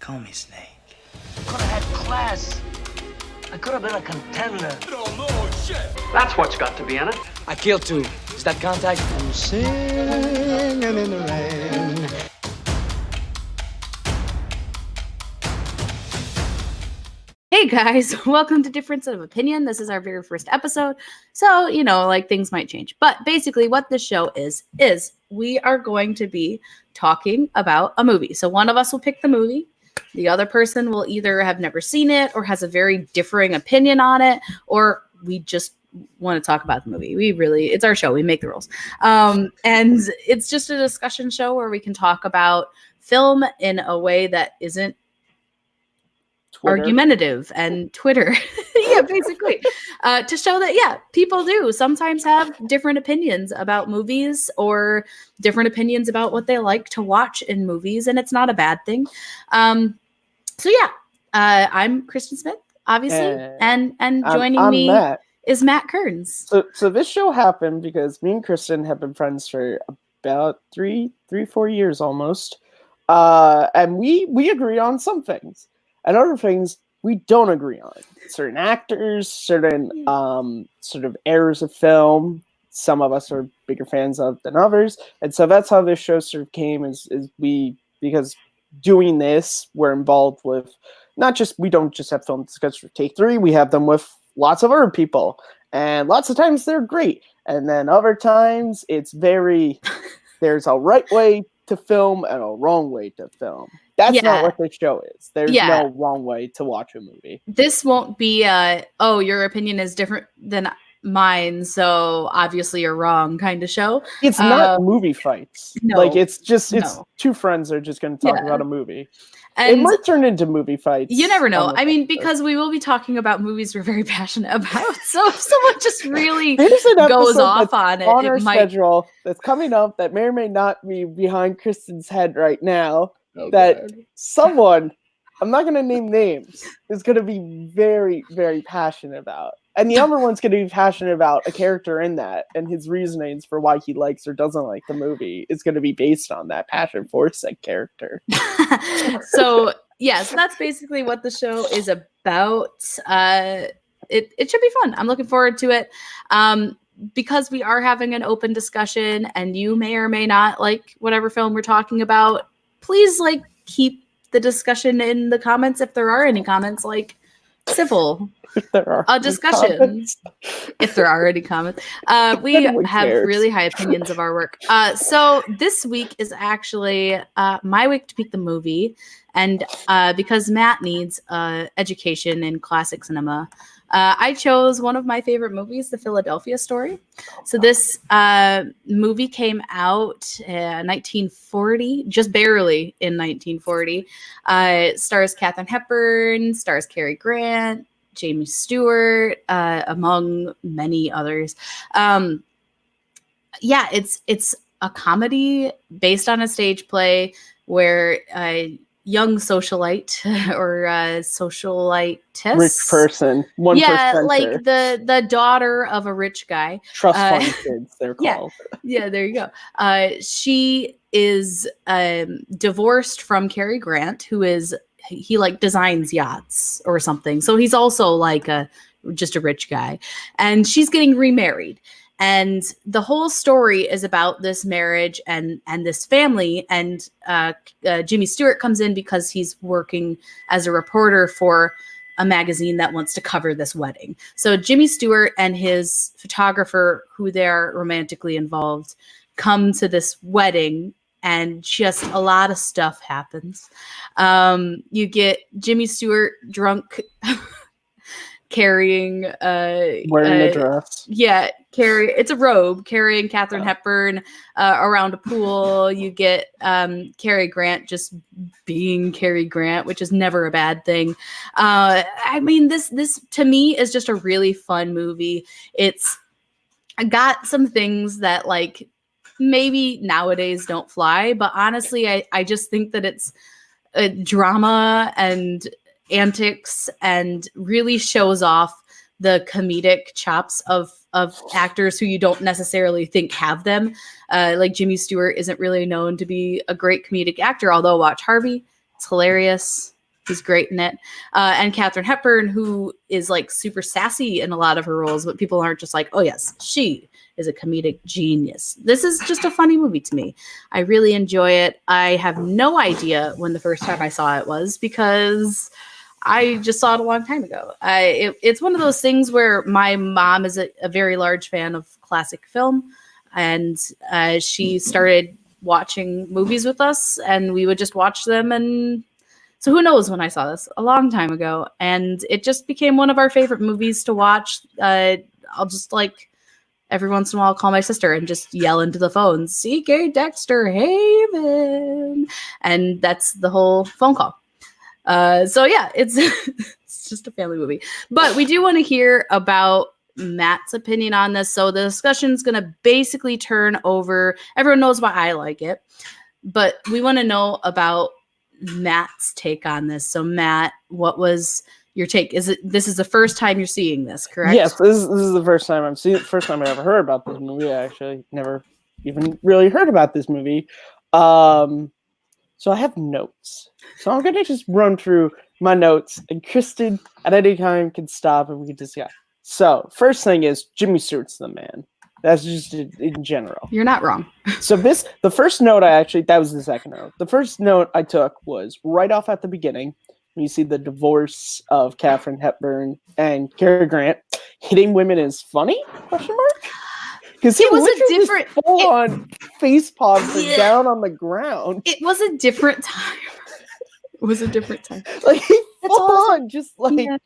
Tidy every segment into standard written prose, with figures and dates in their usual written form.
Call me Snake. Could have had class. I could have been a contender. That's what's got to be in it. I killed two. Is that contact? I'm singing in the rain. Hey guys, welcome to Difference of Opinion. This is our very first episode. So, things might change. But basically what this show is we are going to be talking about a movie. So one of us will pick the movie. The other person will either have never seen it or has a very differing opinion on it, or we just want to talk about the movie. It's our show. We make the rules. And it's just a discussion show where we can talk about film in a way that isn't Twitter. Argumentative and Twitter. Yeah, basically. To show that, people do sometimes have different opinions about movies or different opinions about what they like to watch in movies, and it's not a bad thing. I'm Kristen Smith, obviously, and joining me Matt. Is Matt Kearns. So this show happened because me and Kristen have been friends for about 3-4 years almost, and we agree on some things, and other things we don't agree on. Certain actors, certain sort of eras of film. Some of us are bigger fans of than others, and so that's how this show sort of came. Because doing this, we're involved with we don't just have film discussions for Take 3, we have them with lots of other people, and lots of times they're great, and then other times it's there's a right way to film and a wrong way to film. That's not what this show is. There's no wrong way to watch a movie. This won't be your opinion is different than mine, so obviously you're wrong kind of show. It's not movie fights. No, it's two friends are just going to talk about a movie. And it might turn into movie fights. You never know. I mean, because we will be talking about movies we're very passionate about. So if someone just really goes off on it, on our schedule that's coming up that may or may not be behind Kristen's head right now. Someone, I'm not going to name names, is going to be very, very passionate about. And the other one's going to be passionate about a character in that, and his reasonings for why he likes or doesn't like the movie is going to be based on that passion for said character. So that's basically what the show is about. It should be fun. I'm looking forward to it. Because we are having an open discussion, and you may or may not like whatever film we're talking about, please keep the discussion in the comments if there are any comments, civil. If there are a discussion, comments. If there are any comments, we have really high opinions of our work. So this week is actually my week to pick the movie, and because Matt needs education in classic cinema, I chose one of my favorite movies, The Philadelphia Story. So this movie came out in 1940, just barely in 1940. It stars Katharine Hepburn, stars Cary Grant, Jamie Stewart, among many others. It's a comedy based on a stage play where a young socialite or socialitess, rich person, the daughter of a rich guy, trust fund kids, they're called. Yeah, there you go. She is divorced from Cary Grant, who is. He designs yachts or something. So he's also just a rich guy, and she's getting remarried. And the whole story is about this marriage and this family. And Jimmy Stewart comes in because he's working as a reporter for a magazine that wants to cover this wedding. So Jimmy Stewart and his photographer, who they're romantically involved, come to this wedding. And just a lot of stuff happens. You get Jimmy Stewart drunk, carrying wearing a dress. Yeah, it's a robe, carrying Katharine Hepburn around a pool. You get Cary Grant just being Cary Grant, which is never a bad thing. This to me is just a really fun movie. It's got some things that maybe nowadays don't fly, but honestly, I just think that it's a drama and antics and really shows off the comedic chops of actors who you don't necessarily think have them. Jimmy Stewart isn't really known to be a great comedic actor, although watch Harvey. It's hilarious. He's great in it. And Katharine Hepburn, who is like super sassy in a lot of her roles, but people aren't just like, oh yes, she is a comedic genius. This is just a funny movie to me. I really enjoy it. I have no idea when the first time I saw it was, because I just saw it a long time ago. It's one of those things where my mom is a very large fan of classic film, and she started watching movies with us, and we would just watch them. And so who knows when I saw this? A long time ago. And it just became one of our favorite movies to watch. I'll just like every once in a while call my sister and just yell into the phone, C.K. Dexter Haven. And that's the whole phone call. So yeah, it's it's just a family movie. But we do want to hear about Matt's opinion on this. So the discussion is going to basically turn over. Everyone knows why I like it, but we want to know about Matt's take on this. So Matt, what was your take? This is the first time you're seeing this, correct? Yes, this is the first time I'm seeing it. First time I ever heard about this movie. I actually never even really heard about this movie. So I have notes. So I'm gonna just run through my notes, and Kristen at any time can stop and we can discuss. So first thing is Jimmy Stewart's the man. That's just in general. You're not wrong. So the first note that was the second note. The first note I took was right off at the beginning when you see the divorce of Katharine Hepburn and Cary Grant. Hitting women is funny? Question mark? Because he was a different full on face palm down on the ground. It was a different time. It was a different time. Like he full on just like. Yeah.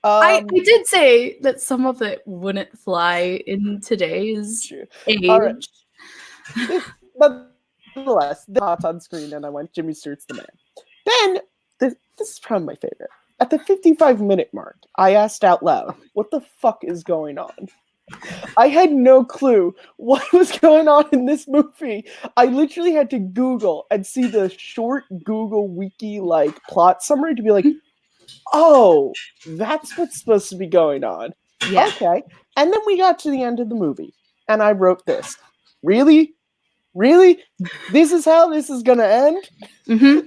I did say that some of it wouldn't fly in today's age. All right. But nonetheless, the hopped on screen and I went, Jimmy Stewart's the man. Then, this is probably my favorite. At the 55-minute mark, I asked out loud, what the fuck is going on? I had no clue what was going on in this movie. I literally had to Google and see the short Google wiki like plot summary to be like, oh, that's what's supposed to be going on. Yeah. Okay. And then we got to the end of the movie, and I wrote this. Really? This is how this is going to end? Mm-hmm.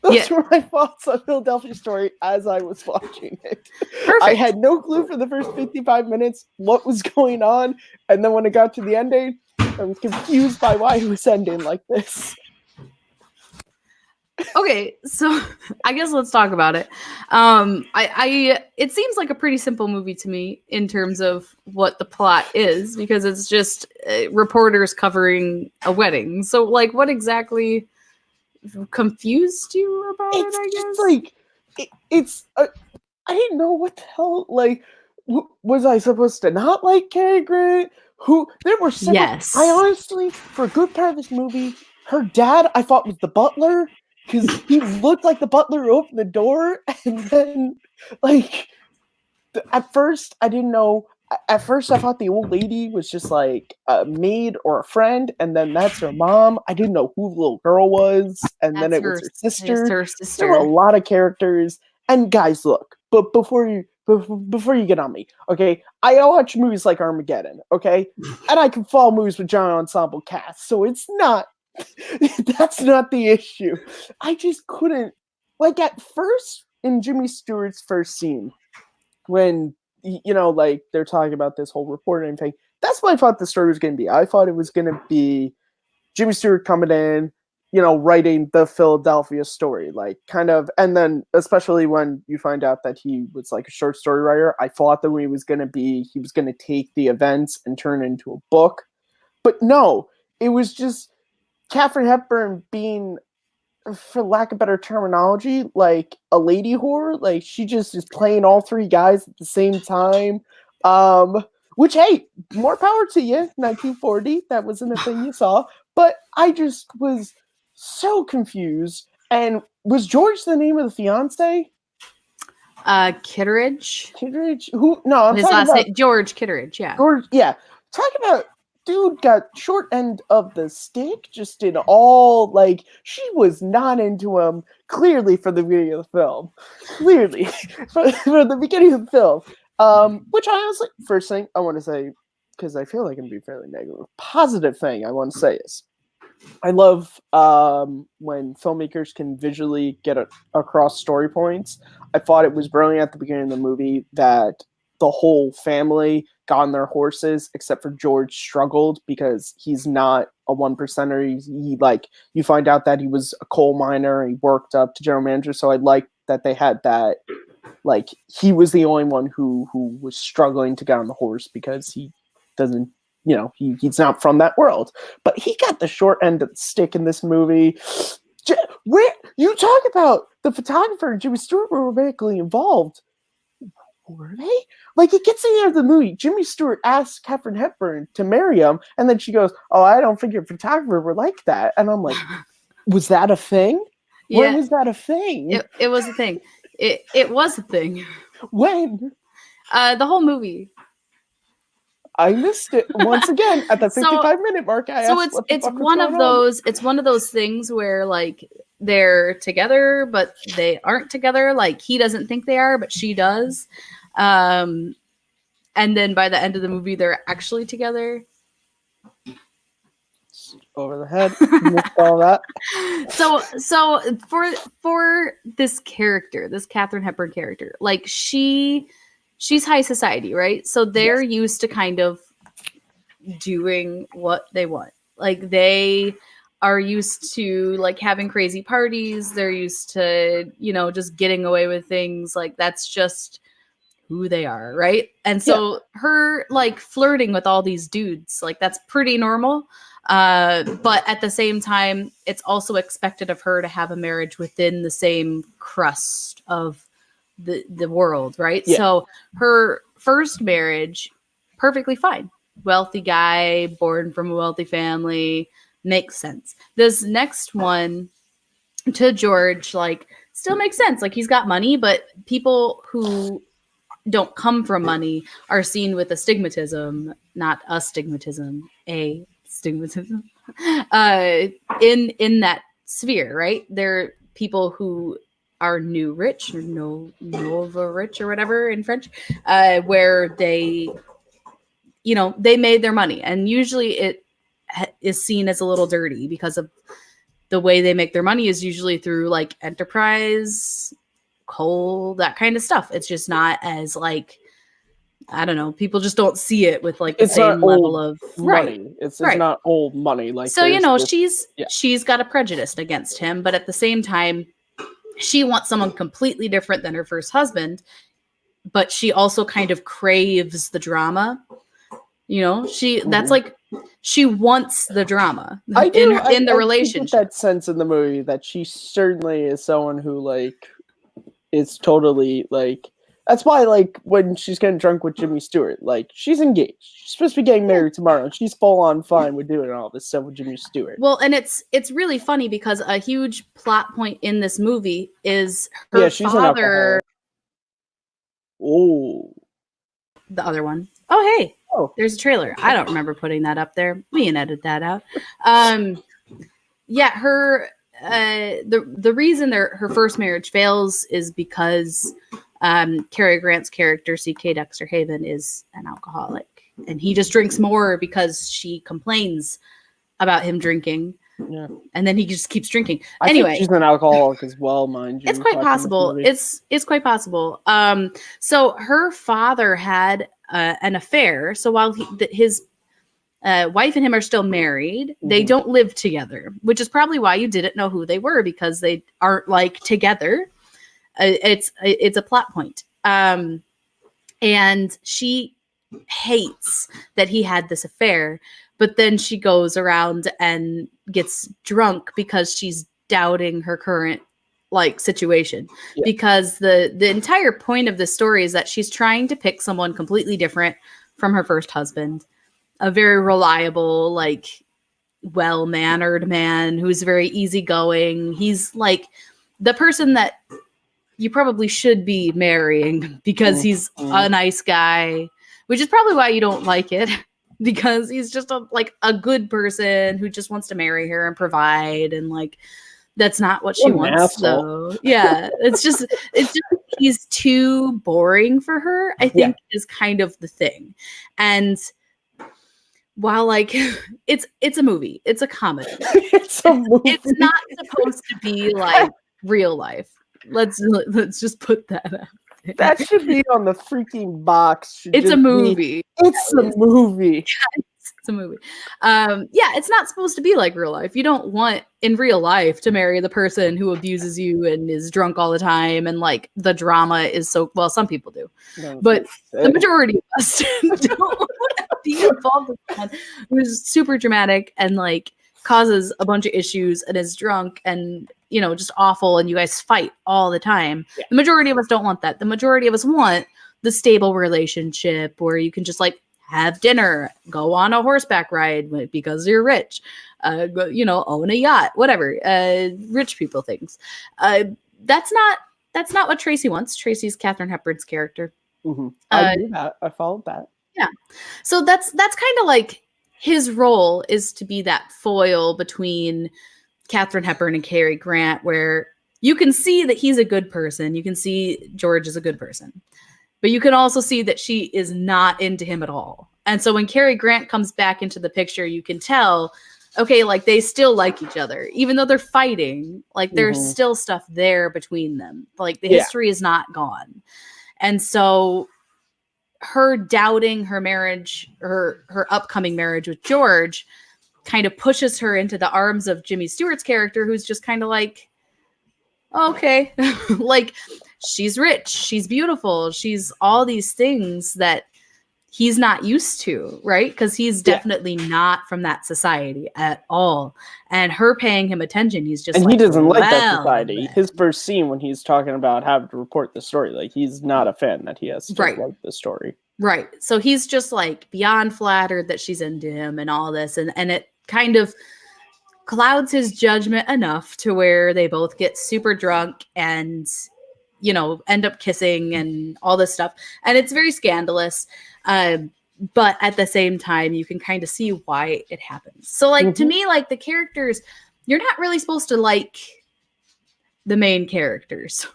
Those were my thoughts on Philadelphia Story as I was watching it. Perfect. I had no clue for the first 55 minutes what was going on, and then when it got to the ending, I was confused by why it was ending like this. Okay, so I guess let's talk about it. It seems like a pretty simple movie to me in terms of what the plot is, because it's just reporters covering a wedding. So, like, what exactly confused you about it? I guess I didn't know what the hell. Like, was I supposed to not like Cary Grant? There were several. Yes. I honestly, for a good part of this movie, her dad I thought was the butler. Because he looked like the butler who opened the door, and then, like, at first, I didn't know. At first, I thought the old lady was just, like, a maid or a friend, and then that's her mom. I didn't know who the little girl was, and then it was her sister. It's her sister. There were a lot of characters. And, guys, look, but before you get on me, okay, I watch movies like Armageddon, okay? And I can follow movies with giant ensemble casts, so it's not. That's not the issue. I just couldn't, like, at first in Jimmy Stewart's first scene when like they're talking about this whole reporting thing, that's what I thought the story was going to be. I thought it was going to be Jimmy Stewart coming in, writing the Philadelphia story, like, kind of, and then especially when you find out that he was like a short story writer, I thought that he was going to take the events and turn it into a book. But no, it was just Katharine Hepburn being, for lack of better terminology, like a lady whore. Like, she just is playing all three guys at the same time. Which, hey, more power to you, 1940. That wasn't a thing you saw. But I just was so confused. And was George the name of the fiance? Kitteridge. Kitteridge? Who? No, I'm his talking last about name, George Kitteridge. Yeah. George. Yeah. Talk about. Dude got short end of the stick, just in all, like, she was not into him, clearly, from the beginning of the film. Clearly, from the beginning of the film. Which I honestly, first thing I want to say, because I feel like I'm being fairly negative, positive thing I want to say is, I love when filmmakers can visually get across story points. I thought it was brilliant at the beginning of the movie that the whole family got on their horses, except for George struggled because he's not a 1%er. He like, you find out that he was a coal miner and he worked up to general manager. So I like that they had that, like, he was the only one who was struggling to get on the horse because he doesn't, he's not from that world. But he got the short end of the stick in this movie. Where you talk about the photographer and Jimmy Stewart were romantically involved. Were they? Like, it gets in the end of the movie. Jimmy Stewart asks Katharine Hepburn to marry him, and then she goes, "Oh, I don't think your photographer were like that." And I'm like, was that a thing? Yeah. When was that a thing? It was a thing. It was a thing. When? The whole movie. I missed it once again at the 55-minute mark. It's one of those things where, like, they're together but they aren't together. Like, he doesn't think they are, but she does. And then by the end of the movie, they're actually together. Over the head. Missed all that. So for this character, this Katharine Hepburn character, like, she's high society, right? So they're used to kind of doing what they want. Like, they are used to, like, having crazy parties. They're used to, just getting away with things. Like, that's just who they are, right? And so her, like, flirting with all these dudes, like, that's pretty normal. But at the same time, it's also expected of her to have a marriage within the same crust of the world, right? Yeah. So her first marriage, perfectly fine. Wealthy guy, born from a wealthy family, makes sense. This next one to George, like, still makes sense. Like, he's got money, but people who don't come from money are seen with astigmatism, not astigmatism, a stigmatism, in that sphere, right? They're people who are new rich, or nova rich, or whatever in French, where they, they made their money, and usually it is seen as a little dirty because of the way they make their money is usually through, like, enterprise, coal, that kind of stuff. It's just not as, like, I don't know, people just don't see it with, like, the same level of money. Right. It's not old money. Like, so, she's got a prejudice against him, but at the same time, she wants someone completely different than her first husband, but she also kind of craves the drama. That's like, she wants the drama in the relationship. I get that sense in the movie that she certainly is someone who, like, is totally, like, that's why, like, when she's getting drunk with Jimmy Stewart, like, she's engaged. She's supposed to be getting married tomorrow, and she's full on fine with doing all this stuff with Jimmy Stewart. Well, and it's really funny because a huge plot point in this movie is her father. Oh, the other one. Oh, hey. Oh, there's a trailer. I don't remember putting that up there. We can edit that out. Her the reason her first marriage fails is because Cary Grant's character, C.K. Dexter Haven, is an alcoholic, and he just drinks more because she complains about him drinking. Yeah, and then he just keeps drinking. Anyway, think she's an alcoholic as well, mind you. It's quite possible. It's quite possible. So her father had an affair. So while his wife and him are still married, they don't live together, which is probably why you didn't know who they were, because they aren't, like, together. It's a plot point. And she hates that he had this affair, but then she goes around and gets drunk because she's doubting her current, like, situation. Yeah. Because the entire point of the story is that she's trying to pick someone completely different from her first husband, a very reliable, like, well-mannered man who's very easygoing. He's, like, the person that you probably should be marrying because he's a nice guy, which is probably why you don't like it, because he's just a good person who just wants to marry her and provide, and, like, that's not what she wants, though. Yeah, it's just he's too boring for her, I think, is kind of the thing. And while like it's a movie, it's a comedy. It's a movie. It's not supposed to be like real life. Let's just put that out. That should be on the freaking box. It's a movie. It's a movie. It's a movie. Yeah, it's not supposed to be like real life. You don't want in real life to marry the person who abuses you and is drunk all the time, and like the drama is so well. Some people do, but the majority of us don't want to be involved with someone who's super dramatic and like causes a bunch of issues and is drunk and just awful, and you guys fight all the time. Yeah. The majority of us don't want that. The majority of us want the stable relationship where you can just like have dinner, go on a horseback ride because you're rich, own a yacht, whatever, rich people things. That's not what Tracy wants. Tracy's Katharine Hepburn's character. Mm-hmm. I knew that. I followed that. Yeah. So that's kind of like his role is to be that foil between Katharine Hepburn and Cary Grant, where you can see that he's a good person. You can see George is a good person. But you can also see that she is not into him at all. And so when Cary Grant comes back into the picture, you can tell, okay, like they still like each other. Even though they're fighting, like there's still stuff there between them. Like the history is not gone. And so her doubting her marriage, her upcoming marriage with George kind of pushes her into the arms of Jimmy Stewart's character, who's just kind of like, okay, like she's rich, she's beautiful, she's all these things that he's not used to, right? Because he's definitely not from that society at all. And her paying him attention, he's just he doesn't like that society. His first scene when he's talking about having to report the story, like he's not a fan that he has to like the story. Right. So he's just like beyond flattered that she's into him and all this. And it kind of clouds his judgment enough to where they both get super drunk and, end up kissing and all this stuff. And it's very scandalous. But at the same time, you can kind of see why it happens. So like, to me, like the characters, you're not really supposed to like the main characters.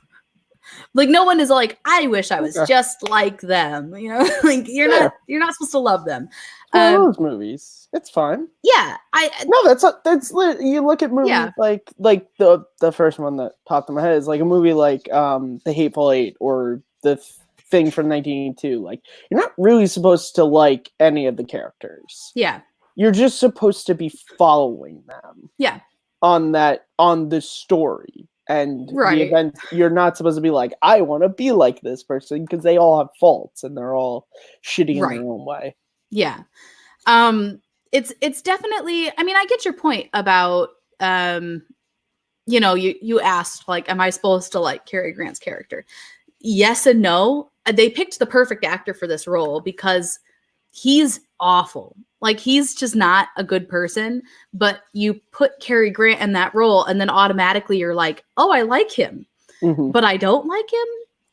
Like no one is like, I wish I was just like them. Like you're not supposed to love them. Those movies, it's fine. Yeah, that's you look at movies like the first one that popped in my head is like a movie like The Hateful Eight or The Thing from 1982. Like you're not really supposed to like any of the characters. Yeah, you're just supposed to be following them. Yeah, on the story. And the event, you're not supposed to be like, I want to be like this person, because they all have faults and they're all shitty in their own way. Yeah. It's definitely, I mean, I get your point about, you asked, like, am I supposed to like Cary Grant's character? Yes and no. They picked the perfect actor for this role because he's awful. Like he's just not a good person, but you put Cary Grant in that role and then automatically you're like, oh, I like him, but I don't like him.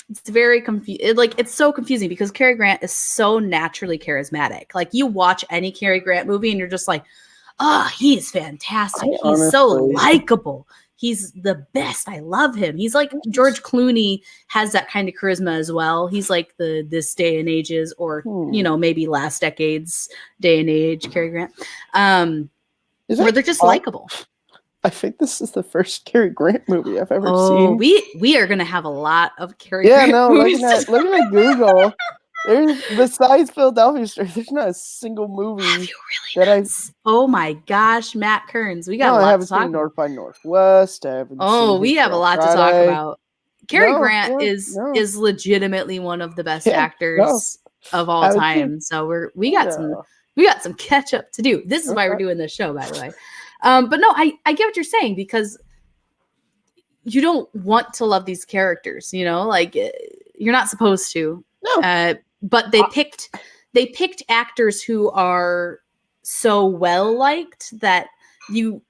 It's very confusing. Like it's so confusing because Cary Grant is so naturally charismatic. Like you watch any Cary Grant movie and you're just like, oh, he's fantastic. He's so likable. He's the best. I love him. He's like George Clooney has that kind of charisma as well. He's like this day and ages, or maybe last decade's day and age Cary Grant, where they're just likable. I think this is the first Cary Grant movie I've ever seen. We are gonna have a lot of Cary Grant movies. Looking at Google. There's, besides Philadelphia Story, there's not a single movie that I've. Oh my gosh, Matt Kearns, we got a lot to talk about. I haven't seen North by Northwest. We have a lot to talk about. Cary Grant is legitimately one of the best actors of all time. So we got some catch up to do. This is why we're doing this show, by the way. But no, I get what you're saying, because you don't want to love these characters. Like you're not supposed to. No. But they picked actors who are so well liked that you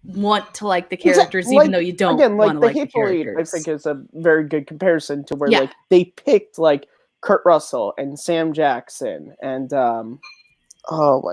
want to like the characters, even though you don't want to like the characters. I think is a very good comparison to where like they picked like Kurt Russell and Sam Jackson and I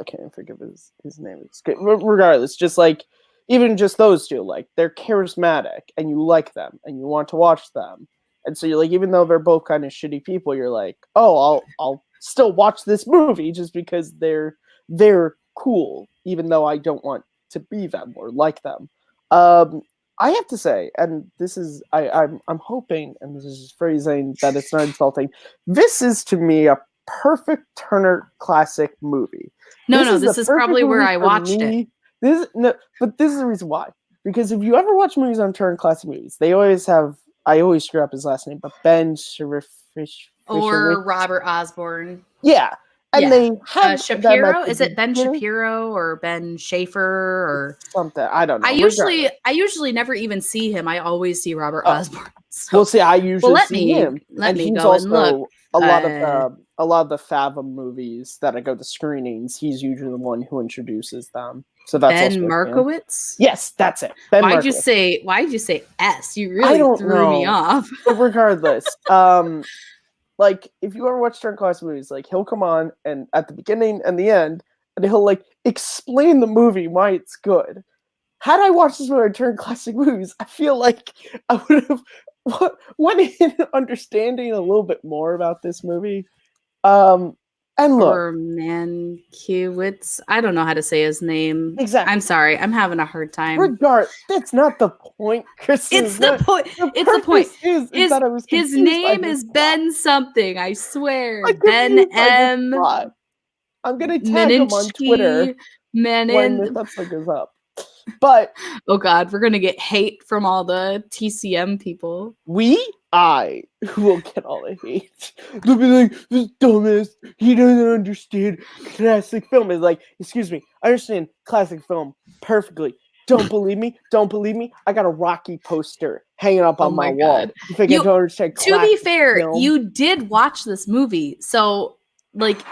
can't think of his name. It's good. Regardless, just like even just those two, like they're charismatic and you like them and you want to watch them. And so you're like, even though they're both kind of shitty people, you're like, oh, I'll still watch this movie just because they're they're cool, even though I don't want to be them or like them. I have to say, and this is I'm hoping, and this is phrasing that it's not insulting. This is to me a perfect Turner Classic movie. This is probably where I watched it. But this is the reason why. Because if you ever watch movies on Turner Classic Movies, they always have. I always screw up his last name, but Ben or Robert Osborne. Yeah. And they have Shapiro. Is it Ben Shapiro or Ben Schaefer or something? I don't know. I usually never even see him. I always see Robert Osborne. So. Well, see, I usually see him. Let me he's go also and look. A lot of the Fathom movies that I go to screenings. He's usually the one who introduces them. So that's Ben Markowitz. Yes, that's it. Why'd you say S? You really threw me off. But regardless, like, if you ever watch Turner Classic Movies, like, he'll come on and at the beginning and the end, and he'll, like, explain the movie why it's good. Had I watched this movie on Turner Classic Movies, I feel like I would have went in understanding a little bit more about this movie. And look. Or Mankiewicz. I don't know how to say his name. Exactly. I'm sorry. I'm having a hard time. That's not the point, Kristen. It's the point. It's the point. His name is Ben something. I swear. Ben M. I'm gonna tag him on Twitter when this episode goes up. But oh god, we're gonna get hate from all the TCM people. I will get all the hate. They'll be like, this dumbass, he doesn't understand classic film. It's like, excuse me, I understand classic film perfectly. Don't believe me? Don't believe me? I got a Rocky poster hanging up on my wall. You think I don't understand classic To be fair, film? You did watch this movie, so like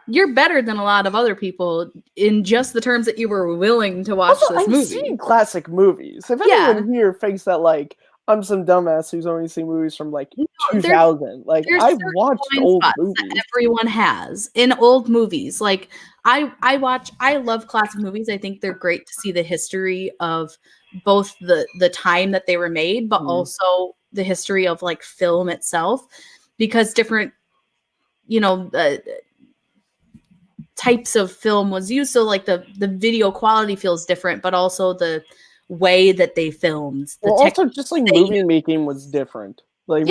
you're better than a lot of other people in just the terms that you were willing to watch this movie. I've seen classic movies. If anyone here thinks that, like, I'm some dumbass who's only seen movies from, like, 2000. Like, I've watched old movies. That everyone has in old movies. Like, I love classic movies. I think they're great to see the history of both the time that they were made, but also the history of, like, film itself. Because different, types of film was used, so like the video quality feels different, but also the way that they filmed. Also just like movie making was different. Like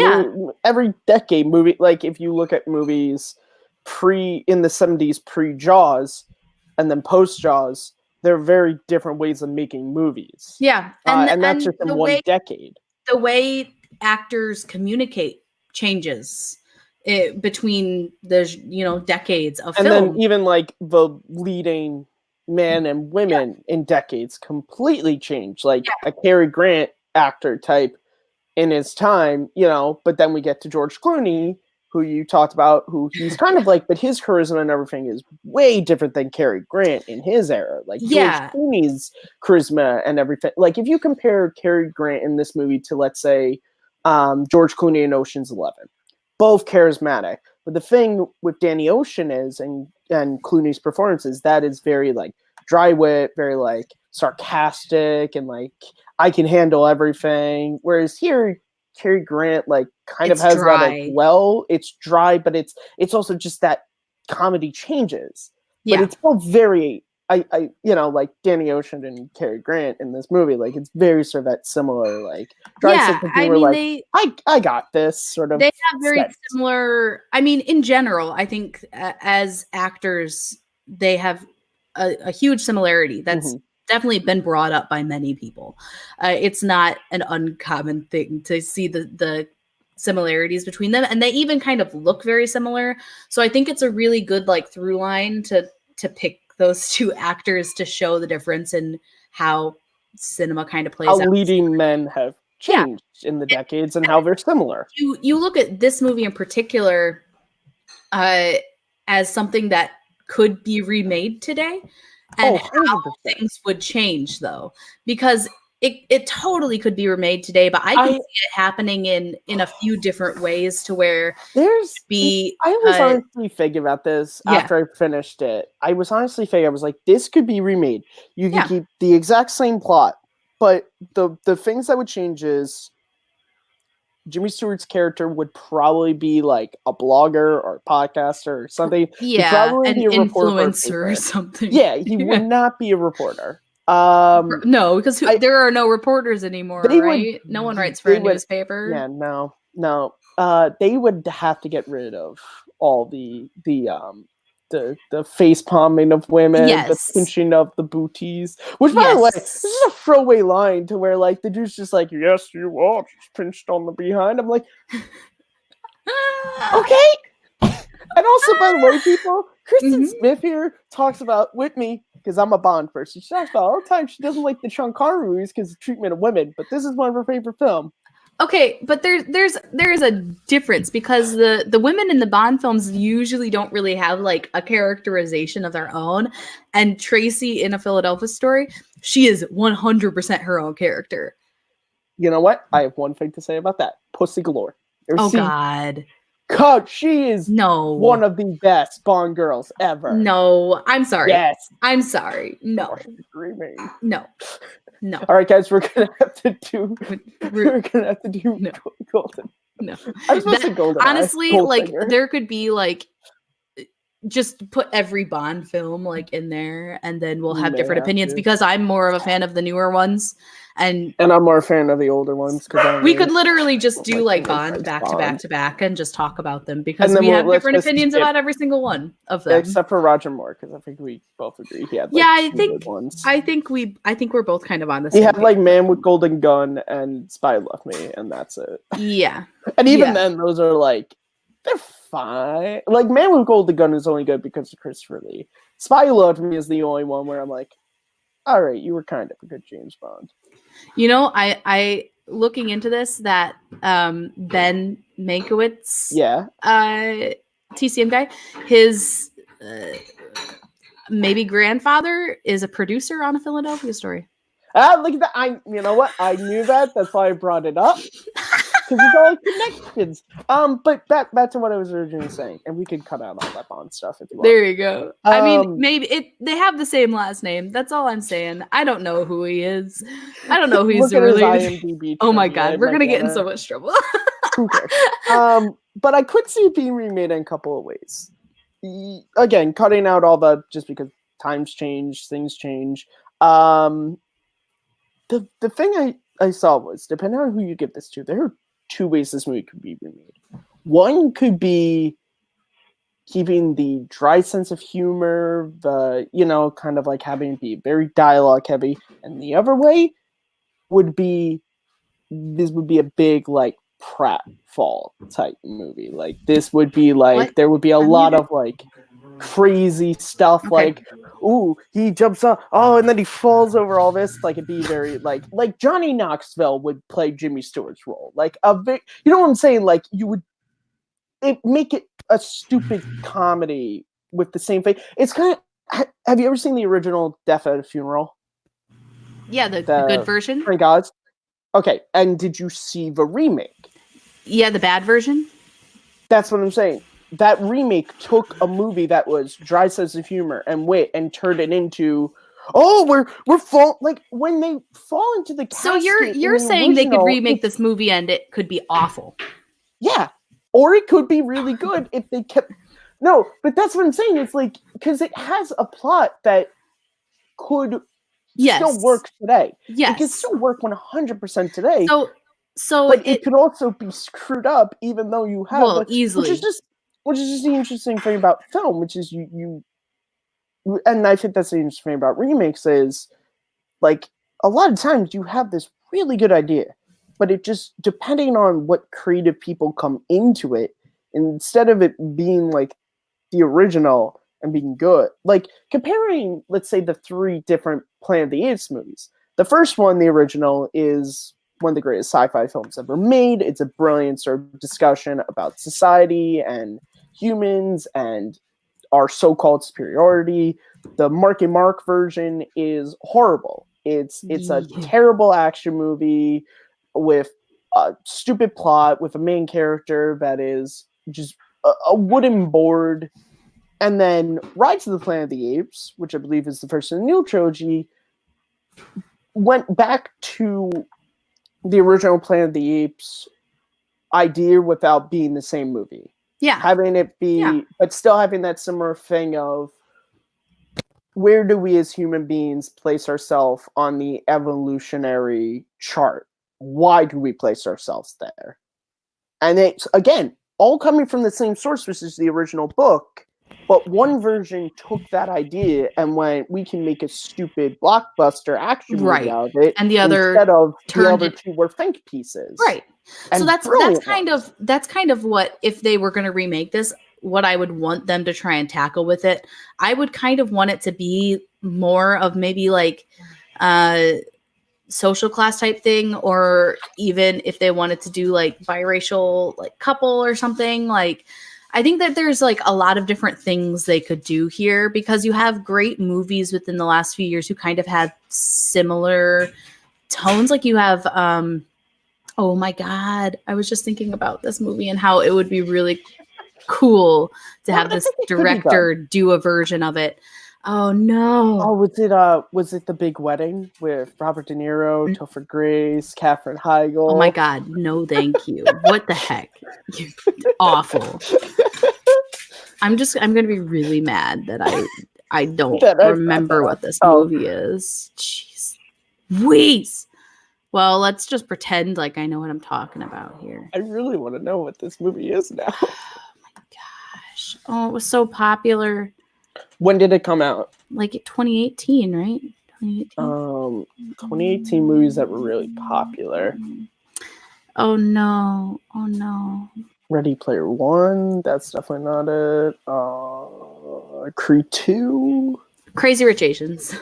every decade movie, like if you look at movies in the 70s pre-Jaws and then post-Jaws, they're very different ways of making movies. Yeah. And that's just in one decade. The way actors communicate changes between the decades of film. And then even like the leading men and women in decades completely changed. Like a Cary Grant actor type in his time, but then we get to George Clooney, who you talked about, who he's kind of like, but his charisma and everything is way different than Cary Grant in his era. Like George Clooney's charisma and everything. Like if you compare Cary Grant in this movie to, let's say, George Clooney in Ocean's 11, both charismatic. But the thing with Danny Ocean and Clooney's performances, that is very like dry wit, very like sarcastic, and like I can handle everything. Whereas here, Cary Grant like kind of has that as well. It's dry, but it's also just that comedy changes. But it's both very like Danny Ocean and Cary Grant in this movie, like it's very sort of that similar, like I got this sort of. They have very similar. I mean, in general, I think as actors, they have a huge similarity that's definitely been brought up by many people. It's not an uncommon thing to see the similarities between them, and they even kind of look very similar. So I think it's a really good like through line to pick those two actors to show the difference in how cinema kind of plays out. How leading men have changed in the decades and how they're similar. You look at this movie in particular as something that could be remade today, and how things would change though, because it totally could be remade today, but I can see it happening in a few different ways to where I was honestly thinking about this after I finished it. I was honestly thinking, I was like, this could be remade. You can keep the exact same plot, but the things that would change is Jimmy Stewart's character would probably be like a blogger or a podcaster or something. He'd probably an be a reporter for a influencer or paper. something. Yeah, he would not be a reporter. No, because there are no reporters anymore, right? No one writes for a newspaper. Yeah, no. They would have to get rid of all the face palming of women, the pinching of the booties. Which, by the way, this is a throwaway line to where like the dude's just like, "Yes, you are just pinched on the behind." I'm like, okay. And also, by the way, people, Kristen Smith here talks about with me because I'm a Bond person. She talks about all the time she doesn't like the Sean Connery movies because of the treatment of women, but this is one of her favorite films. Okay, but there's a difference because the women in the Bond films usually don't really have like a characterization of their own, and Tracy in A Philadelphia Story, she is 100% her own character. You know what? I have one thing to say about that: pussy galore. God, she is one of the best Bond girls ever. No, I'm sorry. Yes, I'm sorry. No, no. No. All right, guys, we're gonna have to do Golden. No. I'm supposed to Golden. Honestly, like there could be like just put every Bond film like in there, and then we'll have different opinions because I'm more of a fan of the newer ones, and I'm more a fan of the older ones. We could literally just do like Bond back to back and just talk about them because we have different opinions about every single one of them, except for Roger Moore, because I think we both agree he had. I think we're both kind of on the same. He had like Man with Golden Gun and Spy Left Me, and that's it. Yeah, and even then, those are like they're fine. Like Man with Golden Gun is only good because of Christopher Lee. Spy Left Me is the only one where I'm like, all right, you were kind of a good James Bond. You know, I looking into this that Ben Mankiewicz, TCM guy, his maybe grandfather is a producer on A Philadelphia Story. Look at that! You know what? I knew that. That's why I brought it up. Because it's all connections. But back to what I was originally saying, and we could cut out all that Bond stuff if you want. There you go. I mean, maybe they have the same last name. That's all I'm saying. I don't know who he is. I don't know who he's related. Oh my god, we're gonna get in so much trouble. Who cares? But I could see it being remade in a couple of ways. Again, cutting out all the just because times change, things change. The thing I saw was, depending on who you give this to, there are two ways this movie could be remade. One could be keeping the dry sense of humor, kind of like having it be very dialogue heavy. And the other way would be, this would be a big, like, pratfall type movie. Like, this would be like, there would be a lot of, like, crazy stuff, like, ooh, he jumps up, and then he falls over all this. Like, it'd be very like Johnny Knoxville would play Jimmy Stewart's role, like you know what I'm saying? Like, you would make it a stupid comedy with the same thing. It's kind of. Have you ever seen the original Death at a Funeral? Yeah, the good version. Frank Oz. Okay, and did you see the remake? Yeah, the bad version. That's what I'm saying. That remake took a movie that was dry sense of humor and wit and turned it into, we're like when they fall into the casket. So you're saying they could remake this movie and it could be awful. Yeah, or it could be really good if they kept. No, but that's what I'm saying. It's like because it has a plot that could still work today. Yes, it can still work 100% today. So but it could also be screwed up, even though you have easily. Which is just the interesting thing about film, which is you and I think that's the interesting thing about remakes is, like, a lot of times you have this really good idea, but it just, depending on what creative people come into it, instead of it being, like, the original and being good, like, comparing, let's say, the 3 different Planet of the Apes movies. The first one, the original, is one of the greatest sci-fi films ever made. It's a brilliant sort of discussion about society and humans and our so-called superiority. The Mark and Mark version is horrible. It's a terrible action movie with a stupid plot, with a main character that is just a wooden board. And then Rise of the Planet of the Apes, which I believe is the first in the new trilogy, went back to the original Planet of the Apes idea without being the same movie. Yeah. Having it be, but still having that similar thing of where do we as human beings place ourselves on the evolutionary chart? Why do we place ourselves there? And it's, again, all coming from the same source, which is the original book. But one version took that idea and went, we can make a stupid blockbuster action movie out of it. And the other instead of the other two were think pieces. Right. And so that's kind of what, if they were going to remake this, what I would want them to try and tackle with it. I would kind of want it to be more of maybe like social class type thing, or even if they wanted to do like biracial like couple or something. Like, I think that there's like a lot of different things they could do here, because you have great movies within the last few years who kind of had similar tones. Like you have, oh my God, I was just thinking about this movie and how it would be really cool to have this director do a version of it. Oh no! Oh, was it The Big Wedding with Robert De Niro, Topher Grace, Katherine Heigl? Oh my God, no, thank you. What the heck? Awful. I'm gonna be really mad that I don't remember what this movie is. Jeez, Wheeze. Well, let's just pretend like I know what I'm talking about here. I really want to know what this movie is now. Oh my gosh! Oh, it was so popular. When did it come out? Like 2018, right? 2018 movies that were really popular. Oh no! Oh no! Ready Player One. That's definitely not it. Creed 2. Crazy Rich Asians.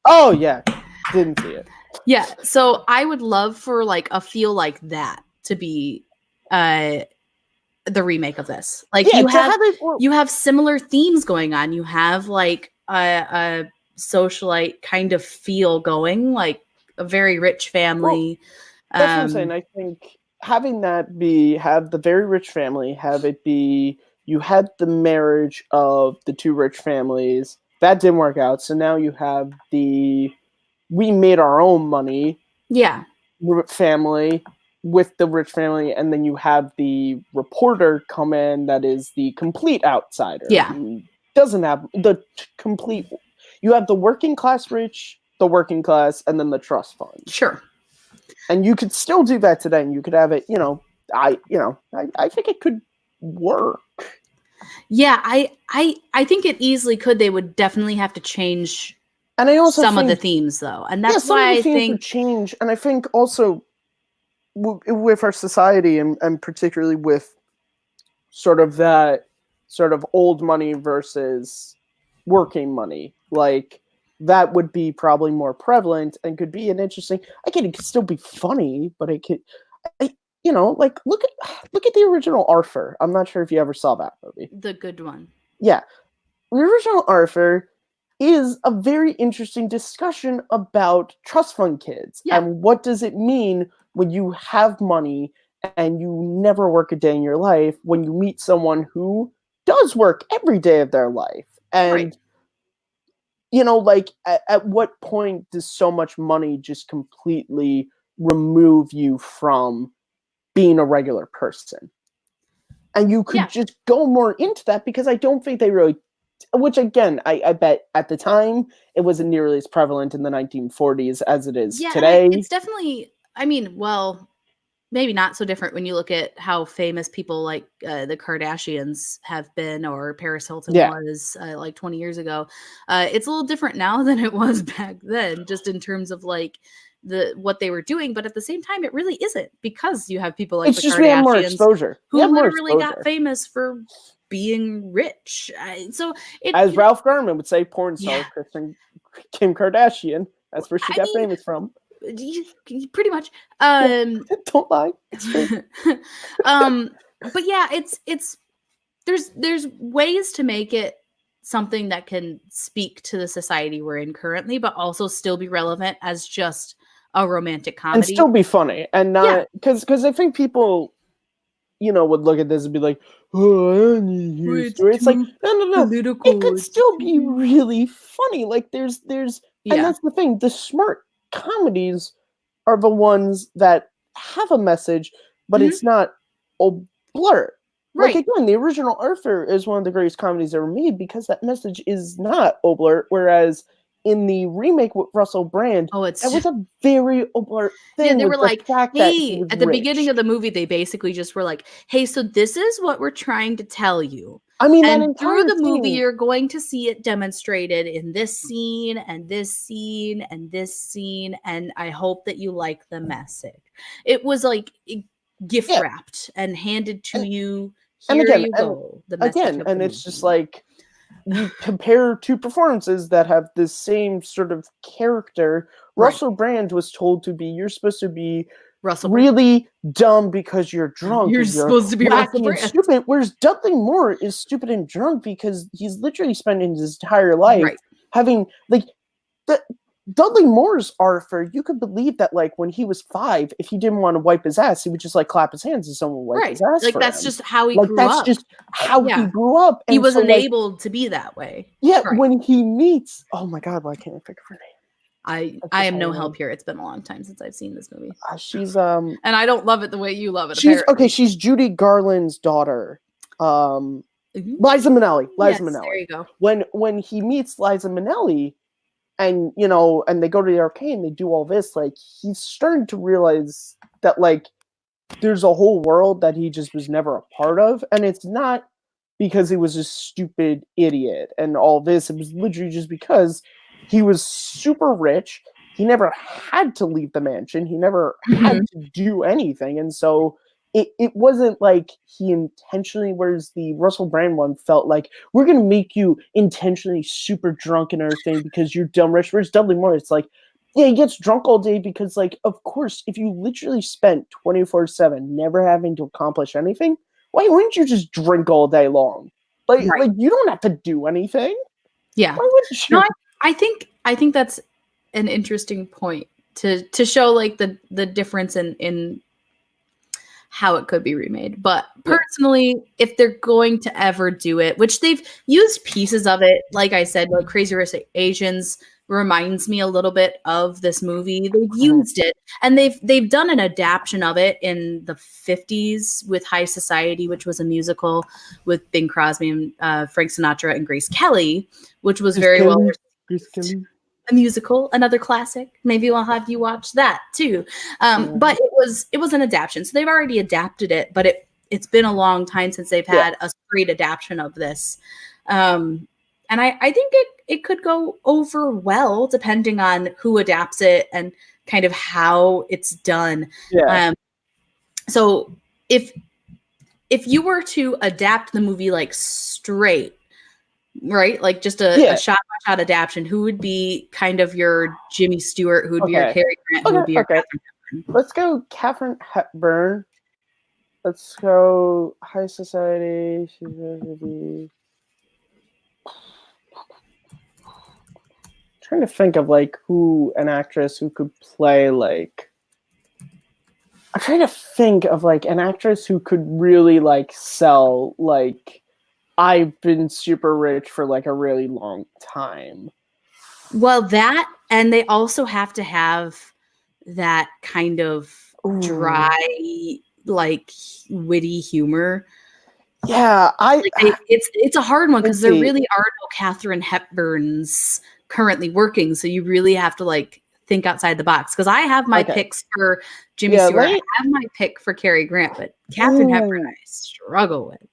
Oh yeah, didn't see it. Yeah, so I would love for like a feel like that to be the remake of this. Like you have similar themes going on. You have like a socialite kind of feel going, like a very rich family. Well, that's what I'm saying. I think having that have the very rich family, have it be, you had the marriage of the two rich families. That didn't work out. So now you have we made our own money. Yeah. Family with the rich family, and then you have the reporter come in that is the complete outsider. Yeah. Doesn't have the complete. You have the working class rich, the working class, and then the trust fund. Sure. And you could still do that today, and you could have it, I think it could work. Yeah, I think it easily could. They would definitely have to change and I also some of the themes, though. And that's why I think would change. And I think also with our society and particularly with sort of that sort of old money versus working money, like that would be probably more prevalent and could be an interesting. Again, it could still be funny, but it could, like look at the original Arthur. I'm not sure if you ever saw that movie. The good one. Yeah, the original Arthur is a very interesting discussion about trust fund kids and what does it mean when you have money and you never work a day in your life, when you meet someone who does work every day of their life. And, like at what point does so much money just completely remove you from being a regular person? And you could just go more into that, because I don't think they really, which again, I bet at the time it wasn't nearly as prevalent in the 1940s as it is today. It's definitely, well, maybe not so different when you look at how famous people like the Kardashians have been, or Paris Hilton was like 20 years ago. It's a little different now than it was back then, just in terms of like what they were doing. But at the same time, it really isn't, because you have people like the Kardashians, we have more exposure. Who literally got famous for being rich. As Ralph Garman would say, porn star Kim Kardashian. That's where she got famous from. Pretty much. Don't lie. It's true. But yeah, it's there's ways to make it something that can speak to the society we're in currently, but also still be relevant as just a romantic comedy and still be funny, and not because I think people, would look at this and be like, "Oh, it's like no. Political. It could still be really funny. Like there's, and that's the thing. The smart comedies are the ones that have a message, but it's not blur. Right. Like, again, the original Arthur is one of the greatest comedies ever made because that message is not oblert, whereas in the remake with Russell Brand, that was a very oblert thing. Yeah, they with were the like, fact that he hey, was at the rich. beginning of the movie, they basically just were like, hey, so this is what we're trying to tell you. I mean, And that through entire the movie, scene- you're going to see it demonstrated in this scene and this scene and this scene. And I hope that you like the message. It was like gift wrapped and handed to you. Here you go. The message of and the it's just movie. like you compare two performances that have the same sort of character. Russell Brand was told to be, you're supposed to be really dumb because you're drunk. You're and supposed to be Russell wacky and Brand. stupid. Whereas Dudley Moore is stupid and drunk because he's literally spending his entire life having like Dudley Moore's Arthur. You could believe that, like, when he was 5, if he didn't want to wipe his ass, he would just like clap his hands and someone would wipe his ass. Like, for that's him. just how he like, grew that's up. just how he grew up. He And was so, enabled to be that way. Yeah, when he meets, oh my god, why can't I think of her name? I am no help here. It's been a long time since I've seen this movie. She's and I don't love it the way you love it. She's Judy Garland's daughter. Liza Minnelli. Liza Minnelli. There you go. When he meets Liza Minnelli, and and they go to the arcade and they do all this, like, he's starting to realize that, like, there's a whole world that he just was never a part of, and it's not because he was a stupid idiot and all this. It was literally just because he was super rich. He never had to leave the mansion. He never had to do anything. And so it wasn't like he intentionally, whereas the Russell Brand one felt like, we're going to make you intentionally super drunk and everything because you're dumb rich. Whereas Dudley Moore, it's like, yeah, he gets drunk all day because, like, of course, if you literally spent 24/7 never having to accomplish anything, why wouldn't you just drink all day long? Like you don't have to do anything. Yeah. Why wouldn't you? No, I think that's an interesting point to show, like, the difference in how it could be remade. But personally, if they're going to ever do it, which they've used pieces of it, like I said, like Crazy Rich Asians reminds me a little bit of this movie. They've used it, and they've done an adaptation of it in the 50s with High Society, which was a musical with Bing Crosby and Frank Sinatra and Grace Kelly, which was very well received. A musical, another classic. Maybe we'll have you watch that too. But it was an adaptation, so they've already adapted it. But it's been a long time since they've had a straight adaptation of this. And I think it could go over well depending on who adapts it and kind of how it's done. Yeah. So if you were to adapt the movie like straight, right, like just a shot-by-shot adaptation, who would be kind of your Jimmy Stewart? Who would be your Cary Grant? Who would be your Katharine Hepburn? Let's go Katharine Hepburn. Let's go High Society. She's going to be... trying to think of, like, who an actress who could play, like... I'm trying to think of, like, an actress who could really, like, sell, like, I've been super rich for, like, a really long time. Well, that, and they also have to have that kind of dry, like, witty humor. Yeah, it's a hard one because there really are no Katharine Hepburns currently working, so you really have to, like, think outside the box. Because I have my picks for Jimmy Stewart, I have my pick for Cary Grant, but Katharine Hepburn I struggle with.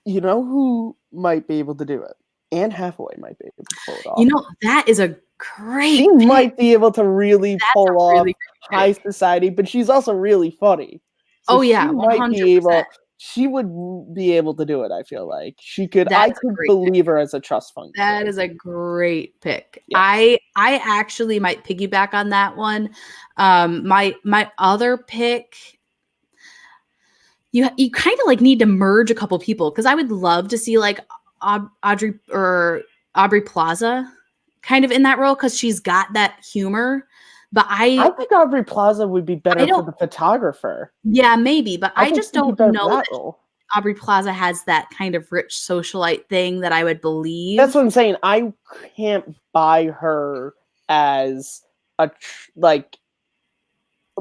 You know who might be able to do it? Anne Hathaway might be able to pull it off. You know, that is a great She pick. might be able to really pull off High Society, but she's also really funny. So she might be able. She would be able to do it, I feel like. She could. I could believe her as a trust fund. That is a great pick. Yeah. I actually might piggyback on that one. My other pick, you kind of, like, need to merge a couple people, because I would love to see, like, Aubrey Plaza kind of in that role, because she's got that humor. But I think Aubrey Plaza would be better for the photographer. Yeah, maybe, but I just don't know that role. Aubrey Plaza has that kind of rich socialite thing that I would believe. That's what I'm saying. I can't buy her as a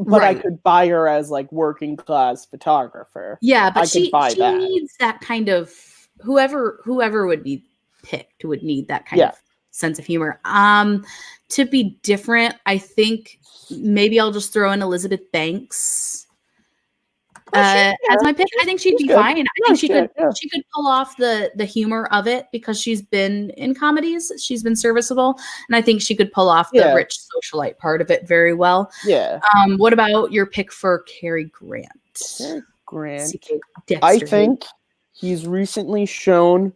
but I Right. could buy her as like working class photographer. Yeah, but I could buy she that. needs that kind of whoever would be picked would need that kind of sense of humor. To be different, I think maybe I'll just throw in Elizabeth Banks as my pick. I think she'd be good. fine. I think she could Yeah. she could pull off the humor of it because she's been in comedies. She's been serviceable, and I think she could pull off the rich socialite part of it very well. Yeah. What about your pick for Cary Grant? Cary Grant. Dexter. I think he's recently shown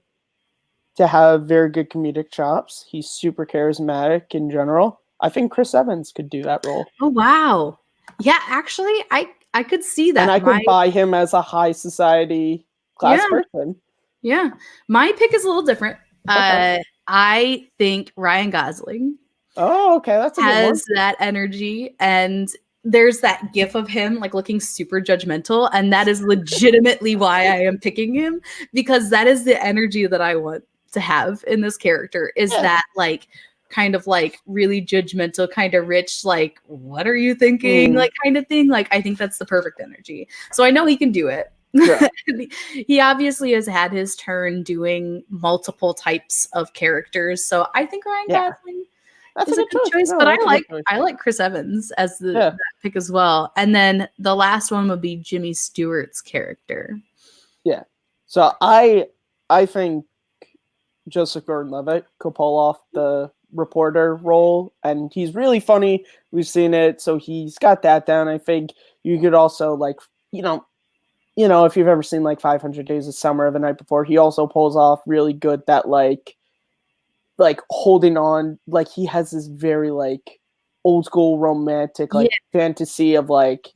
to have very good comedic chops. He's super charismatic in general. I think Chris Evans could do that role. Oh wow. Yeah, actually I could see that. And I could buy him as a high society class person. Yeah. My pick is a little different. Okay. I think Ryan Gosling Okay, that's a good one. has that energy, and there's that gif of him like looking super judgmental, and that is legitimately why I am picking him, because that is the energy that I want to have in this character, is that like kind of like really judgmental, kind of rich, like what are you thinking, like kind of thing. Like I think that's the perfect energy, so I know he can do it. Yeah. He obviously has had his turn doing multiple types of characters, so I think Ryan Gosling is a good choice. No, but I like Chris Evans as that pick as well. And then the last one would be Jimmy Stewart's character. Yeah. So I think Joseph Gordon-Levitt could pull off the reporter role, and he's really funny. We've seen it, so he's got that down. I think you could also like, you know, if you've ever seen like 500 Days of Summer or The Night Before, he also pulls off really good that like holding on, like he has this very like old school romantic like fantasy of like,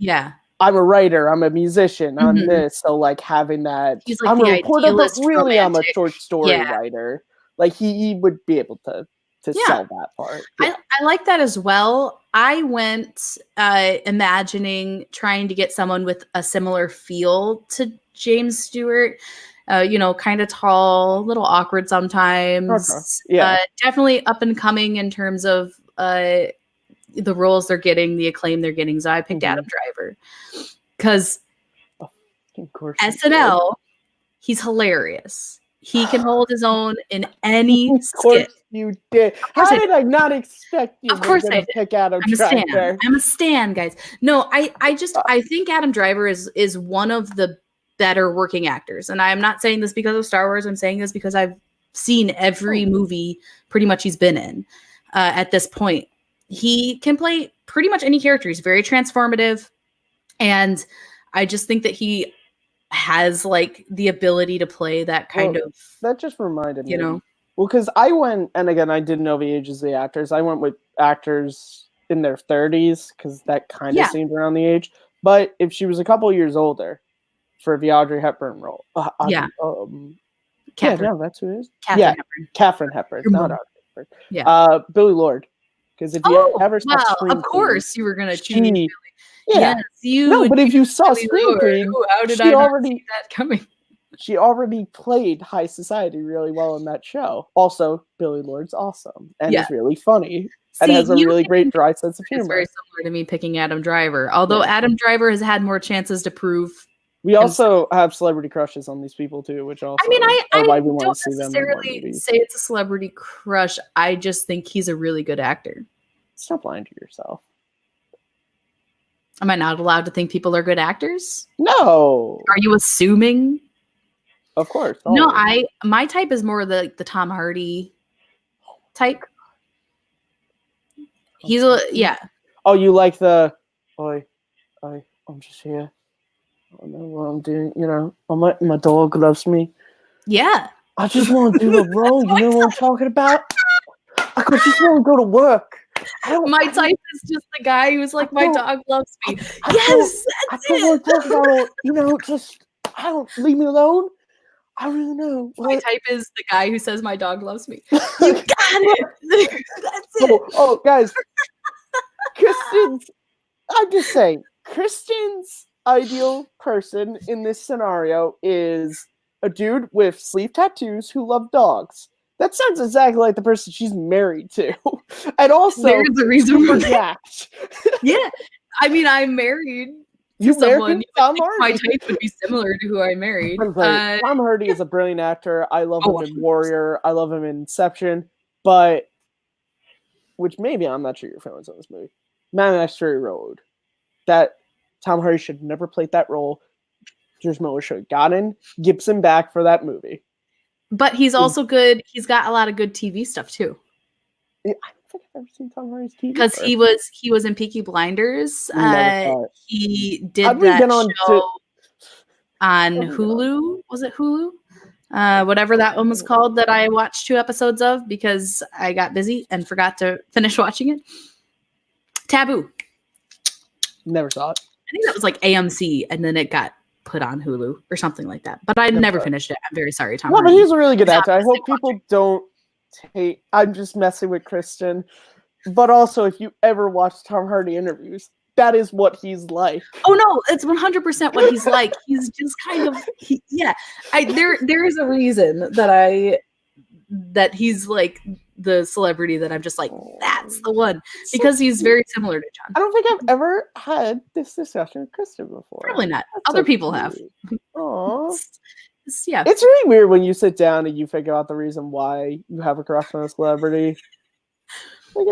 I'm a writer, I'm a musician, I'm this. So like having that, he's like I'm a reporter, but really romantic. I'm a short story writer. Like he would be able to sell that part. I like that as well. I went imagining trying to get someone with a similar feel to James Stewart. Kind of tall, a little awkward sometimes. Definitely up and coming in terms of the roles they're getting, the acclaim they're getting. So I picked Adam Driver because SNL, he's hilarious. He can hold his own in any skit. You did. How did I not expect you? Of course I did. Pick Adam Driver. I'm a stan, guys. No, I think Adam Driver is one of the better working actors, and I am not saying this because of Star Wars. I'm saying this because I've seen every movie pretty much he's been in at this point. He can play pretty much any character. He's very transformative, and I just think that he has like the ability to play that kind of. That just reminded me, well, because I went, and again, I didn't know the ages of the actors. I went with actors in their 30s because that kind of seemed around the age. But if she was a couple years older for the Audrey Hepburn role, Catherine. That's who it is. Hepburn. Catherine Hepburn, not Audrey Hepburn. Yeah. Billy Lord. Because if you ever saw Scream of course you were gonna choose Billy. Yes, you. No, but if you saw Scream Queen, how did I not see that coming? She already played high society really well in that show. Also, Billy Lord's awesome and is really funny and has a really great dry sense of humor. It's very similar to me picking Adam Driver, although Adam Driver has had more chances to prove. We also have celebrity crushes on these people too, which also I why we don't want to see them. Necessarily say it's a celebrity crush. I just think he's a really good actor. Stop lying to yourself. Am I not allowed to think people are good actors? No. Are you assuming? Of course. Always. No, my type is more the Tom Hardy type. He's Oh, you like the I'm just here. I don't know what I'm doing, my dog loves me. Yeah. I just want to do the role, you know what I'm talking about? I just want to go to work. My type is just the guy who's like, my dog loves me. Yes, I don't want to talk about it, just leave me alone. I don't really know. My type is the guy who says my dog loves me. You got it. That's it. Oh, guys. I'm just saying, Kristen's ideal person in this scenario is a dude with sleeve tattoos who love dogs. That sounds exactly like the person she's married to. And also, there's a reason for that. Yeah. I mean, I'm married to You someone. married You would Tom think my Hardy. type would be similar to who I married. Tom Hardy is a brilliant actor. I love him in 100%. Warrior. I love him in Inception. But, which maybe I'm not sure your feelings on this movie. Mad Max Fury Road. That Tom Hardy should have never played that role. George Miller should have gotten Gibson back for that movie. But he's also good. He's got a lot of good TV stuff too. I don't think I've ever seen Tom Hardy's TV. Because he was in Peaky Blinders. He did that show on Hulu. Was it Hulu? Whatever that one was called that I watched 2 episodes of because I got busy and forgot to finish watching it. Taboo. Never saw it. I think that was like AMC, and then it got put on Hulu or something like that. But I never finished it. I'm very sorry, Tom. No, but he's a really good actor. I hope people don't take. I'm just messing with Kristen. But also, if you ever watch Tom Hardy interviews, that is what he's like. Oh no, it's 100% what he's like. He's just kind of there is a reason that he's like the celebrity that I'm just like, that's the one, because he's very similar to John. I don't think I've ever had this discussion with Kristen before. Probably not. Other people have. Aww. Yeah. It's really weird when you sit down and you figure out the reason why you have a crush on a celebrity.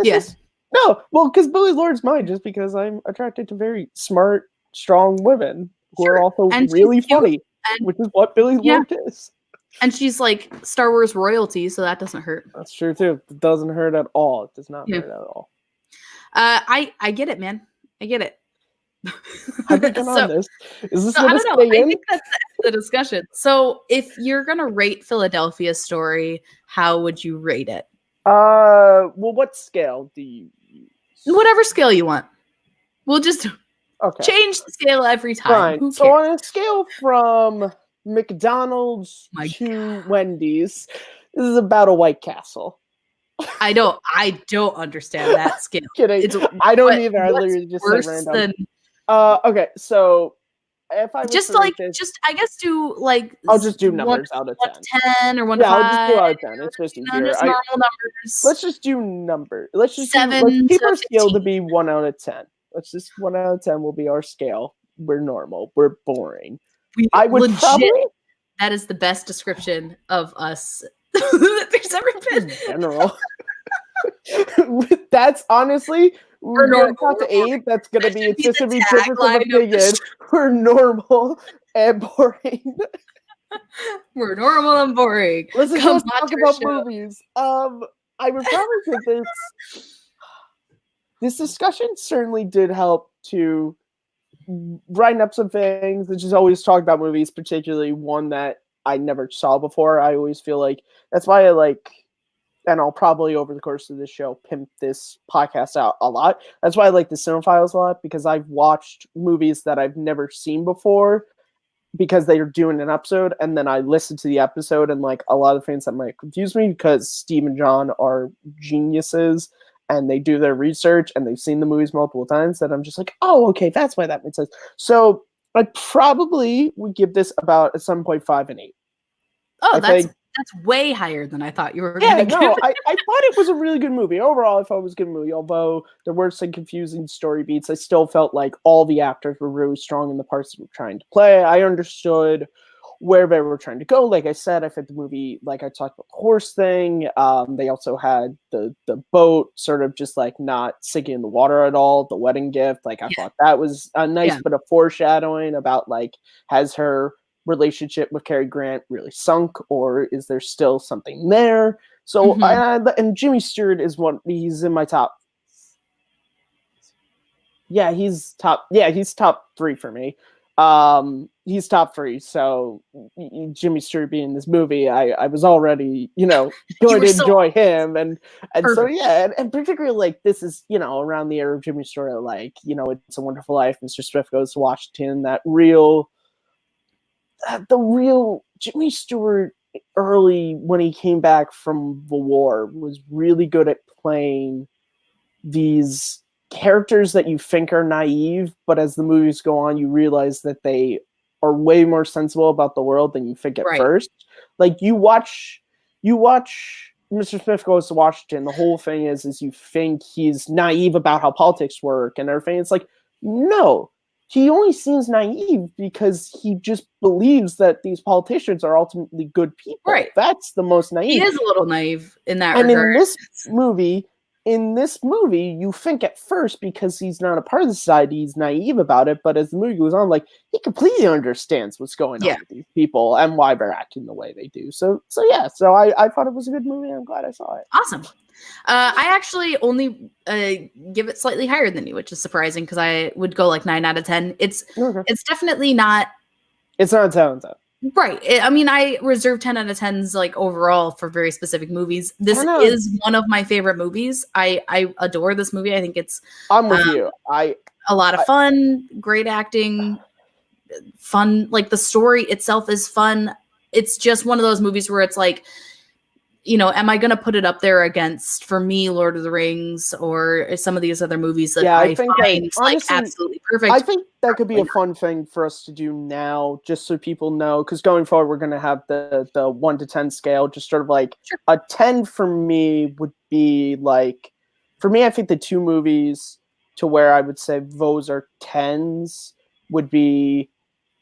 Yes. No, well, because Billy Lord's mine, just because I'm attracted to very smart, strong women who are also really funny, which is what Billy Lord is. And she's like Star Wars royalty, so that doesn't hurt. That's true too. It doesn't hurt at all. It does not hurt at all. I get it, man. I get it. How did you on this? Is this I don't know. I think that's the discussion. So if you're gonna rate Philadelphia Story, how would you rate it? Well, what scale do you use? Whatever scale you want. We'll just change the scale every time. Fine. Who cares? So on a scale from McDonald's to Wendy's, this is about a White Castle. I don't understand that scale. Kidding. I don't either. I literally just said random. Okay, so if I just like I guess do like I'll just do numbers out of 10 or 1 to 5. I'll just do out of 10. It's just easier. Just normal numbers. Let's just do numbers. Let's just 7 let's keep to our scale 15. to be 1 out of 10. Let's just 1 out of 10 will be our scale. We're normal. We're boring. I would probably. That is the best description of us that there's ever been. In general. That's honestly. We're going to talk to Abe. That's going to be it's just to be different from opinion. We're normal and boring. We're normal and boring. Let's just talk about movies. I would probably say this discussion certainly did help to brighten up some things. It's just always talk about movies, particularly one that I never saw before. I always feel like that's why I like. And I'll probably, over the course of this show, pimp this podcast out a lot. That's why I like the Cinephiles a lot, because I've watched movies that I've never seen before because they are doing an episode, and then I listen to the episode, and like a lot of things that might confuse me because Steve and John are geniuses, and they do their research, and they've seen the movies multiple times, that I'm just like, oh, okay, that's why that makes sense. So I probably would give this about a 7.5 and 8. Oh, that's way higher than I thought you were going to give. I thought it was a really good movie. Overall, I thought it was a good movie. Although there were some confusing story beats, I still felt like all the actors were really strong in the parts they were trying to play. I understood where they were trying to go. Like I said, I think the movie, like I talked about the horse thing. They also had the boat sort of just like not sinking in the water at all. The wedding gift, like I thought that was a nice bit of foreshadowing about like, has her relationship with Cary Grant really sunk, or is there still something there? So and Jimmy Stewart is he's in my top. He's top 3 for me. He's top 3. So Jimmy Stewart being in this movie, I was already, going to enjoy him. And so, and particularly like this is, around the era of Jimmy Stewart, like, It's a Wonderful Life, Mr. Swift Goes to Washington, the real Jimmy Stewart early when he came back from the war was really good at playing these characters that you think are naive, but as the movies go on, you realize that they are way more sensible about the world than you think at first. Like you watch Mr. Smith Goes to Washington, the whole thing is you think he's naive about how politics work and everything. It's like, No. He only seems naive because he just believes that these politicians are ultimately good people. Right. That's the most naive. He is a little naive in that and regard. in this movie, you think at first, because he's not a part of the society, he's naive about it. But as the movie goes on, like, he completely understands what's going on with these people and why they're acting the way they do. So I thought it was a good movie. I'm glad I saw it. Awesome. I actually only give it slightly higher than you, which is surprising because I would go like 9 out of 10. It's definitely not. It's not a 10 out of 10. Right. I mean, I reserve 10 out of 10s like overall for very specific movies. This is one of my favorite movies. I adore this movie. I think it's I'm with you. A lot of fun, great acting, fun. Like the story itself is fun. It's just one of those movies where it's like, you know, am I going to put it up there against, for me, Lord of the Rings or some of these other movies that I think find honestly, like absolutely perfect? I think that could be a fun thing for us to do now, just so people know, because going forward, we're going to have the 1 to 10 scale, just sort of like a 10 for me would be like, for me, I think the 2 movies to where I would say those are 10s would be